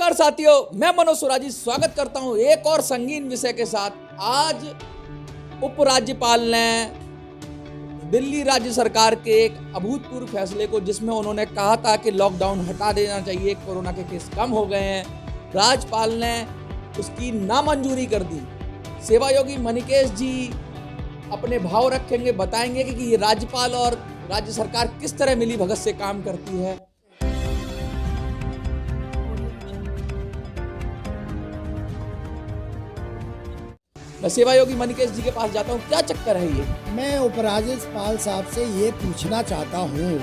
नमस्कार साथियों, मैं मनोज सुराजी स्वागत करता हूं एक और संगीन विषय के साथ। आज उपराज्यपाल ने दिल्ली राज्य सरकार के एक अभूतपूर्व फैसले को, जिसमें उन्होंने कहा था कि लॉकडाउन हटा देना चाहिए, कोरोना के केस कम हो गए हैं, राज्यपाल ने उसकी नामंजूरी कर दी। सेवायोगी मणिकेश जी अपने भाव रखेंगे, बताएंगे कि ये राज्यपाल और राज्य सरकार किस तरह मिली भगत से काम करती है। मैं सेवायोगी मणिकेश जी के पास जाता हूँ, क्या चक्कर है ये? मैं उपराज्यपाल साहब से ये पूछना चाहता हूँ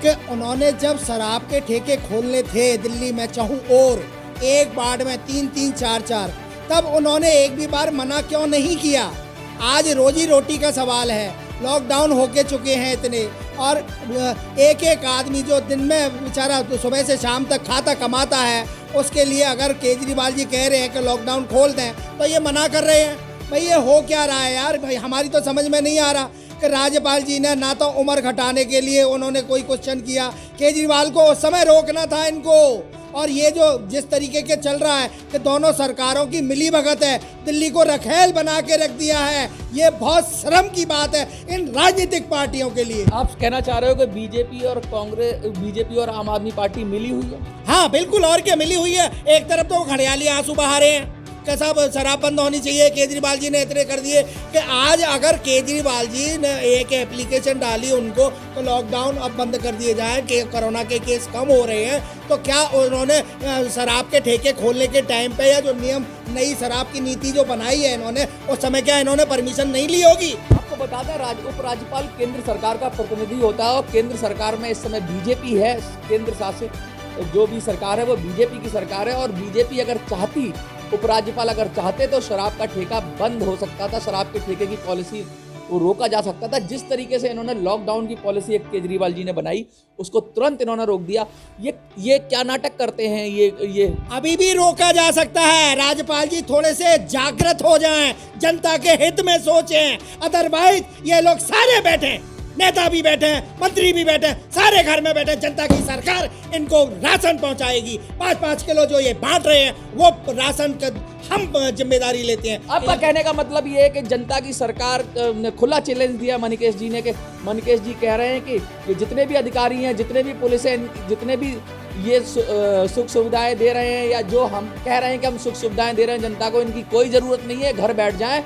कि उन्होंने जब शराब के ठेके खोलने थे दिल्ली में चाहूँ और एक वार्ड में 3-3, 4-4, तब उन्होंने एक भी बार मना क्यों नहीं किया? आज रोजी रोटी का सवाल है, लॉकडाउन होके चुके हैं इतने, और एक एक आदमी जो दिन में बेचारा सुबह से शाम तक खाता कमाता है, उसके लिए अगर केजरीवाल जी कह रहे हैं कि लॉकडाउन खोल दें तो ये मना कर रहे हैं। भाई ये हो क्या रहा है यार? भाई हमारी तो समझ में नहीं आ रहा कि राज्यपाल जी ने ना तो उम्र घटाने के लिए उन्होंने कोई क्वेश्चन किया, केजरीवाल को उस समय रोकना था इनको। और ये जो जिस तरीके के चल रहा है कि दोनों सरकारों की मिली भगत है, दिल्ली को रखेल बना के रख दिया है, ये बहुत शर्म की बात है इन राजनीतिक पार्टियों के लिए। आप कहना चाह रहे हो कि बीजेपी और आम आदमी पार्टी मिली हुई है? हाँ बिल्कुल, और क्या मिली हुई है। एक तरफ तो घड़ियाली आंसू बहा रहे हैं कि साहब शराब बंद होनी चाहिए, केजरीवाल जी ने इतने कर दिए कि आज अगर केजरीवाल जी ने एक एप्लीकेशन डाली उनको तो लॉकडाउन अब बंद कर दिए जाए कि कोरोना के केस कम हो रहे हैं, तो क्या उन्होंने शराब के ठेके खोलने के टाइम पे या जो नियम नई शराब की नीति जो बनाई है इन्होंने, उस समय क्या इन्होंने परमिशन नहीं ली होगी? आपको बता दें, उपराज्यपाल केंद्र सरकार का प्रतिनिधि होता है और केंद्र सरकार में इस समय बीजेपी है। केंद्र शासित जो भी सरकार है वो बीजेपी की सरकार है, और बीजेपी अगर चाहती, उपराज्यपाल अगर चाहते तो शराब का ठेका बंद हो सकता था, शराब के ठेके की पॉलिसी को रोका जा सकता था। जिस तरीके से इन्होंने लॉकडाउन की पॉलिसी एक केजरीवाल जी ने बनाई, उसको तुरंत इन्होंने रोक दिया। ये क्या नाटक करते हैं? ये अभी भी रोका जा सकता है। राज्यपाल जी थोड़े से जागृत हो जाएं, जनता के हित में सोचें, अदरवाइज ये लोग सारे बैठे, नेता भी बैठे हैं, मंत्री भी बैठे हैं, सारे घर में बैठे, जनता की सरकार इनको राशन पहुंचाएगी। 5-5 किलो जो ये बांट रहे हैं वो राशन का हम जिम्मेदारी लेते हैं। आपका कहने का मतलब ये है कि जनता की सरकार ने खुला चैलेंज दिया मणिकेश जी ने, कि मणिकेश जी कह रहे हैं कि ये जितने भी अधिकारी हैं, जितने भी पुलिस हैं, जितने भी ये सुख सुविधाएं दे रहे हैं, या जो हम कह रहे हैं कि हम सुख सुविधाएं दे रहे हैं जनता को, इनकी कोई ज़रूरत नहीं है, घर बैठ जाएं,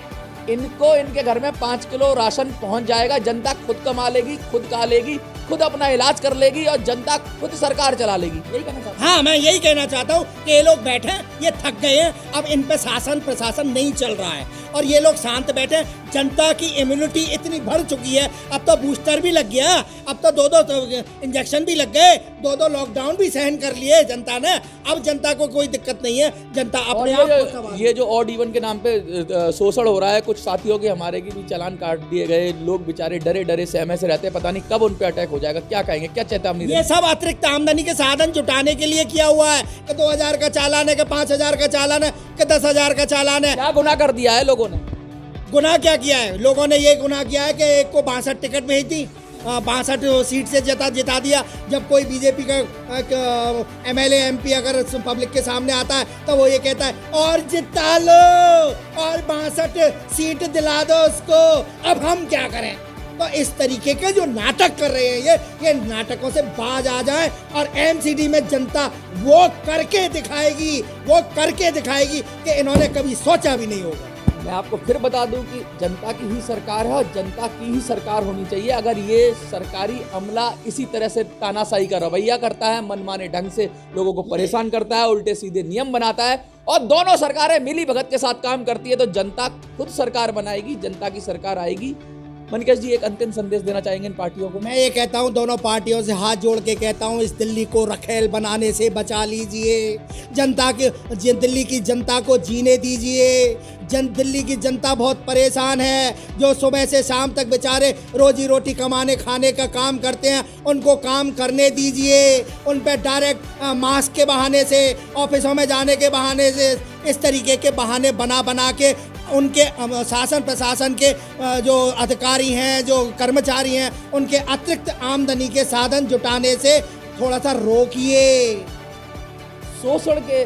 इनको इनके घर में 5 किलो राशन पहुंच जाएगा, जनता खुद कमा लेगी, खुद खा लेगी, खुद अपना इलाज कर लेगी और जनता खुद सरकार चला लेगी। यही कहना चाहता हूँ। हाँ, मैं यही कहना चाहता हूँ कि ये लोग बैठे, ये थक गए हैं, अब इन पे शासन प्रशासन नहीं चल रहा है और ये लोग शांत बैठे। जनता की इम्यूनिटी इतनी बढ़ चुकी है, अब तो बूस्टर भी लग गया, अब तो 2-2 इंजेक्शन भी लग गए, 2-2 लॉकडाउन भी सहन कर लिए जनता ने। अब जनता को कोई दिक्कत नहीं है, जनता अपने आप। ये जो ऑड इवन के नाम पे शोषण हो रहा है, कुछ साथियों के हमारे की भी चालान काट दिए गए, लोग बेचारे डरे डरे सहमे से रहते हैं, पता नहीं कब उन पे अटैक हो जाएगा। क्या कहेंगे, क्या चेतावनी? ये सब अतिरिक्त आमदनी के साधन जुटाने के लिए किया हुआ है कि 2000 का चालान है, कि 5000 का चालान है, कि 10,000 का चालान है। क्या गुनाह कर दिया है लोगों ने? गुनाह क्या किया है लोगों ने? ये गुनाह किया है कि एक को 62 टिकट भेज दी, 62 सीट से जिता दिया। जब कोई बीजेपी का MLA MP अगर पब्लिक के सामने आता है तो वो ये कहता है और जिता लो और 62 सीट दिला दो उसको, अब हम क्या करें? तो इस तरीके के जो नाटक कर रहे हैं ये नाटकों से बाज आ जाए और MCD में जनता वो करके दिखाएगी कि इन्होंने कभी सोचा भी नहीं होगा। मैं आपको फिर बता दूं कि जनता की ही सरकार है और जनता की ही सरकार होनी चाहिए। अगर ये सरकारी अमला इसी तरह से तानाशाही का रवैया करता है, मनमाने ढंग से लोगों को परेशान करता है, उल्टे सीधे नियम बनाता है, और दोनों सरकारें मिली भगत के साथ काम करती है, तो जनता खुद सरकार बनाएगी, जनता की सरकार आएगी। मणिकेश जी, एक अंतिम संदेश देना चाहेंगे इन पार्टियों को? मैं ये कहता हूँ, दोनों पार्टियों से हाथ जोड़ के कहता हूँ, इस दिल्ली को रखेल बनाने से बचा लीजिए, दिल्ली की जनता को जीने दीजिए। दिल्ली की जनता बहुत परेशान है, जो सुबह से शाम तक बेचारे रोजी रोटी कमाने खाने का काम करते हैं, उनको काम करने दीजिए। उन पे डायरेक्ट मास्क के बहाने से, ऑफिसों में जाने के बहाने से, इस तरीके के बहाने बना के उनके शासन प्रशासन के जो अधिकारी हैं, जो कर्मचारी हैं, उनके अतिरिक्त आमदनी के साधन जुटाने से थोड़ा सा रोकिए। शोषण के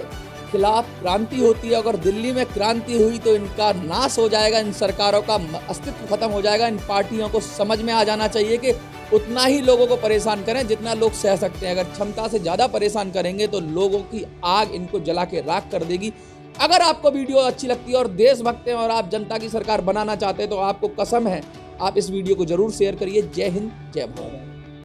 खिलाफ क्रांति होती है। अगर दिल्ली में क्रांति हुई तो इनका नाश हो जाएगा, इन सरकारों का अस्तित्व खत्म हो जाएगा। इन पार्टियों को समझ में आ जाना चाहिए कि उतना ही लोगों को परेशान करें जितना लोग सह सकते हैं। अगर क्षमता से ज़्यादा परेशान करेंगे तो लोगों की आग इनको जला के राख कर देगी। अगर आपको वीडियो अच्छी लगती है और देशभक्त हैं और आप जनता की सरकार बनाना चाहते हैं तो आपको कसम है आप इस वीडियो को जरूर शेयर करिए। जय हिंद, जय भारत।